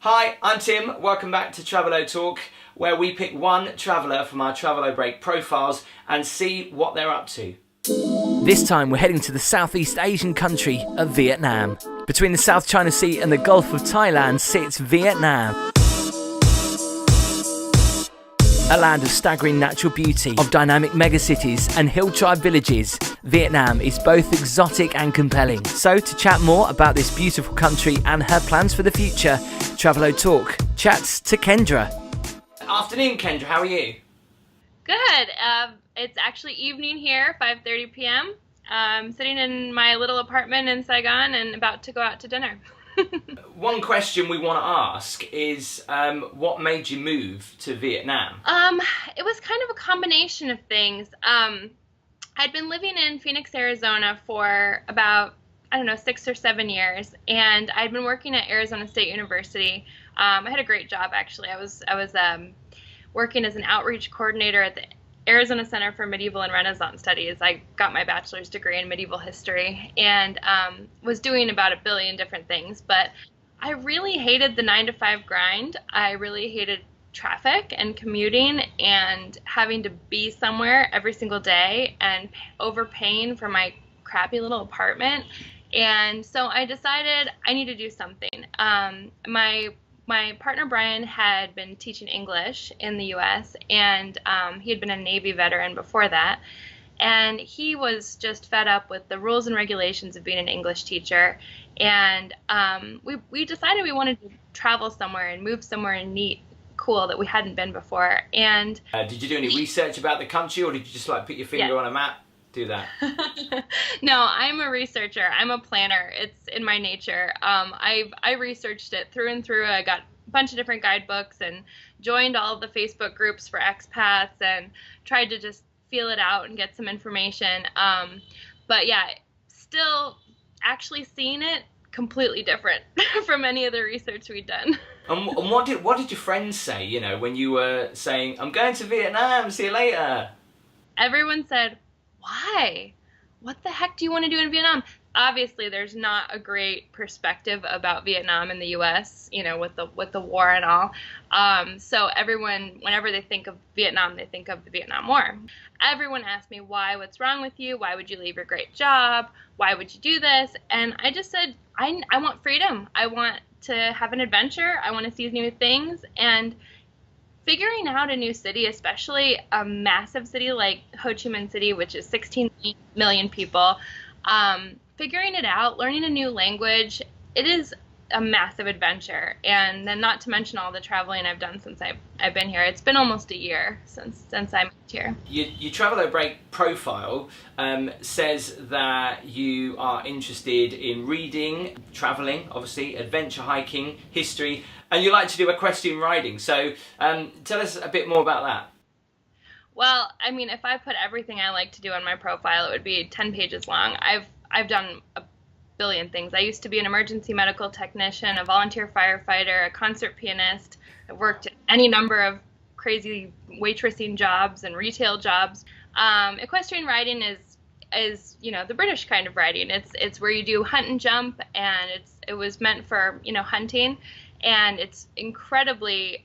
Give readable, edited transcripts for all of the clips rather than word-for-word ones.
Hi, I'm Tim. Welcome back to Travelotalk, where we pick one traveller from our Travelobreak profiles and see what they're up to. This time we're heading to the Southeast Asian country of Vietnam. Between the South China Sea and the Gulf of Thailand sits Vietnam. A land of staggering natural beauty, of dynamic megacities and hill tribe villages, Vietnam is both exotic and compelling. So to chat more about this beautiful country and her plans for the future, Travelotalk chats to Kendra. Afternoon, Kendra, how are you? Good. It's actually evening here, 5:30 p.m. I'm sitting in my little apartment in Saigon and about to go out to dinner. One question we want to ask is what made you move to Vietnam? It was kind of a combination of things. I'd been living in Phoenix, Arizona for about, 6 or 7 years, and I'd been working at Arizona State University. I had a great job, actually. I was working as an outreach coordinator at the Arizona Center for Medieval and Renaissance Studies. I got my bachelor's degree in medieval history and was doing about a billion different things, but I really hated the 9-to-5 grind. I really hated traffic and commuting and having to be somewhere every single day and overpaying for my crappy little apartment. And so I decided I need to do something. My partner Brian had been teaching English in the U.S. and he had been a Navy veteran before that. And he was just fed up with the rules and regulations of being an English teacher. And we decided we wanted to travel somewhere and move somewhere and neat, cool, that we hadn't been before. And did you do any research about the country, or did you just put your finger on a map? Do that? No, I'm a researcher. I'm a planner. It's in my nature. I researched it through and through. I got a bunch of different guidebooks and joined all of the Facebook groups for expats and tried to just feel it out and get some information. But yeah, still actually seeing it completely different from any of the research we'd done. And what did your friends say, when you were saying, I'm going to Vietnam, see you later? Everyone said, why? What the heck do you want to do in Vietnam? Obviously, there's not a great perspective about Vietnam in the U.S., with the war and all. So everyone, whenever they think of Vietnam, they think of the Vietnam War. Everyone asked me, why? What's wrong with you? Why would you leave your great job? Why would you do this? And I just said, I want freedom. I want to have an adventure. I want to see new things. And figuring out a new city, especially a massive city like Ho Chi Minh City, which is 16 million people, figuring it out, learning a new language, it is a massive adventure. And then not to mention all the traveling I've done since I've been here. It's been almost a year since I moved here. Your Travelobreak profile says that you are interested in reading, traveling, obviously, adventure hiking, history, and you like to do equestrian riding. So tell us a bit more about that. Well, if I put everything I like to do on my profile, it would be 10 pages long. I've done a billion things. I used to be an emergency medical technician, a volunteer firefighter, a concert pianist. I've worked at any number of crazy waitressing jobs and retail jobs. Equestrian riding is the British kind of riding. It's where you do hunt and jump, and it was meant for hunting, and it's incredibly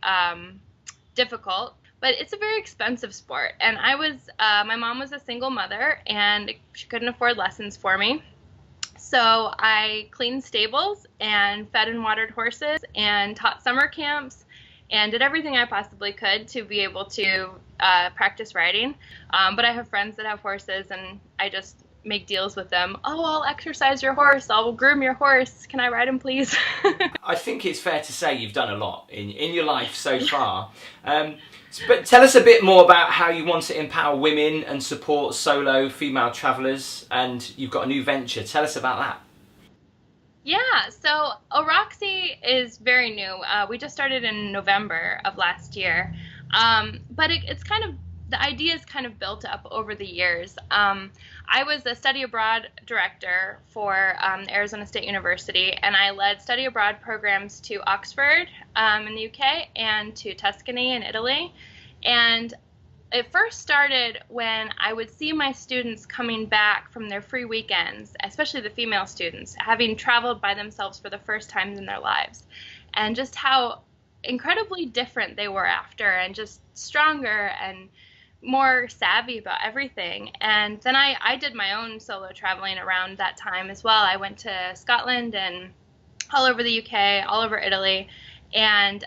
difficult. But it's a very expensive sport, and my mom was a single mother, and she couldn't afford lessons for me. So I cleaned stables and fed and watered horses and taught summer camps and did everything I possibly could to be able to practice riding. But I have friends that have horses, and I just make deals with them. Oh, I'll exercise your horse. I'll groom your horse. Can I ride him, please? I think it's fair to say you've done a lot in your life so far. But tell us a bit more about how you want to empower women and support solo female travellers, and you've got a new venture. Tell us about that. Yeah, so OROXY is very new. We just started in November of last year, but it's kind of, the idea is kind of built up over the years. I was a study abroad director for Arizona State University, and I led study abroad programs to Oxford in the UK and to Tuscany in Italy. And it first started when I would see my students coming back from their free weekends, especially the female students, having traveled by themselves for the first time in their lives. and just how incredibly different they were after, and just stronger and more savvy about everything. And then I did my own solo traveling around that time as well. I went to Scotland and all over the UK, all over Italy, and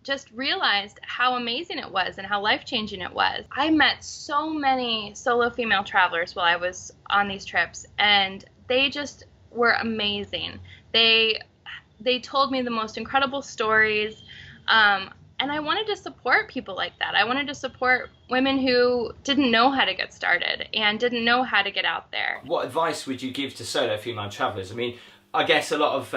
just realized how amazing it was and how life-changing it was. I met so many solo female travelers while I was on these trips, and they just were amazing. They told me the most incredible stories, and I wanted to support people like that. I wanted to support women who didn't know how to get started and didn't know how to get out there. What advice would you give to solo female travelers? I mean, I guess a lot of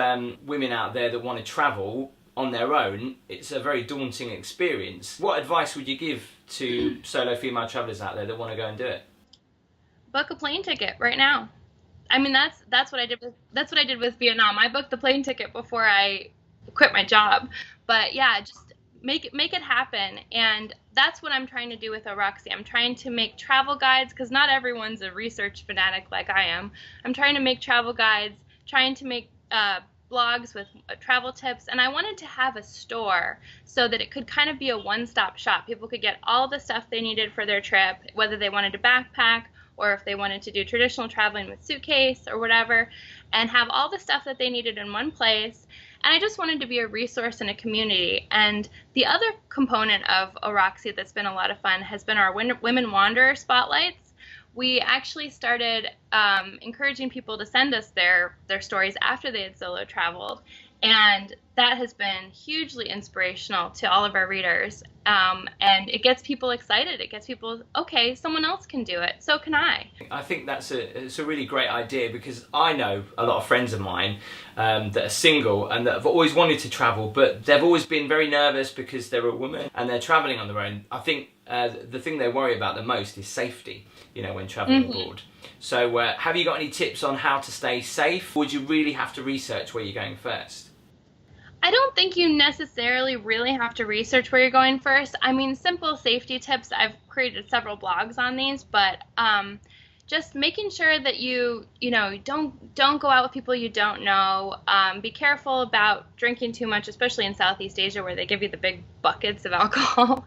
women out there that want to travel on their own, it's a very daunting experience. What advice would you give to solo female travelers out there that want to go and do it? Book a plane ticket right now. I mean, that's what I did with Vietnam. I booked the plane ticket before I quit my job. But yeah, just make it happen. And that's what I'm trying to do with OROXY. I'm trying to make travel guides, because not everyone's a research fanatic like I am. I'm trying to make travel guides, trying to make blogs with travel tips, and I wanted to have a store so that it could kind of be a one-stop shop. People could get all the stuff they needed for their trip, whether they wanted to backpack or if they wanted to do traditional traveling with suitcase or whatever, and have all the stuff that they needed in one place. And I just wanted to be a resource and a community. And the other component of OROXY that's been a lot of fun has been our Women Wanderer spotlights. We actually started encouraging people to send us their stories after they had solo traveled, and that has been hugely inspirational to all of our readers. And it gets people excited. It gets people, okay, someone else can do it, so can I. I think it's a really great idea, because I know a lot of friends of mine that are single and that have always wanted to travel, but they've always been very nervous because they're a woman and they're traveling on their own. I think the thing they worry about the most is safety, when traveling abroad. So have you got any tips on how to stay safe? Or would you really have to research where you're going first? I don't think you necessarily really have to research where you're going first. I mean, simple safety tips, I've created several blogs on these, but just making sure that you don't go out with people you don't know. Be careful about drinking too much, especially in Southeast Asia where they give you the big buckets of alcohol.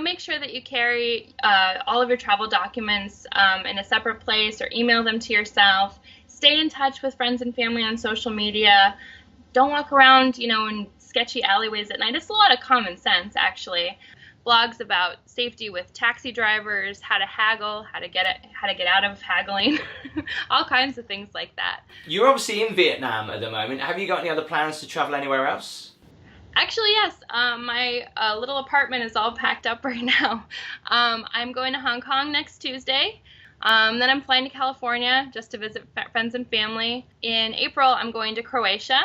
Make sure that you carry all of your travel documents in a separate place, or email them to yourself. Stay in touch with friends and family on social media. Don't walk around, in sketchy alleyways at night. It's a lot of common sense, actually. Blogs about safety with taxi drivers, how to haggle, how to get out of haggling, all kinds of things like that. You're obviously in Vietnam at the moment. Have you got any other plans to travel anywhere else? Actually, yes. My little apartment is all packed up right now. I'm going to Hong Kong next Tuesday. Then I'm flying to California just to visit friends and family. In April, I'm going to Croatia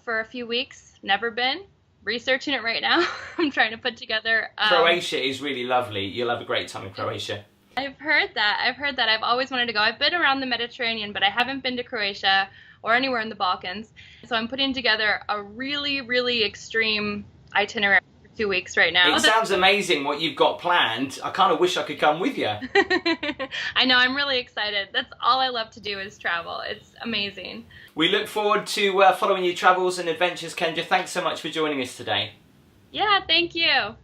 for a few weeks. Never been. Researching it right now. I'm trying to put together... Croatia is really lovely. You'll have a great time in Croatia. I've heard that. I've always wanted to go. I've been around the Mediterranean, but I haven't been to Croatia or anywhere in the Balkans. So I'm putting together a really, really extreme itinerary for 2 weeks right now. It sounds amazing what you've got planned. I kind of wish I could come with you. I know, I'm really excited. That's all I love to do is travel. It's amazing. We look forward to following your travels and adventures, Kendra. Thanks so much for joining us today. Yeah, thank you.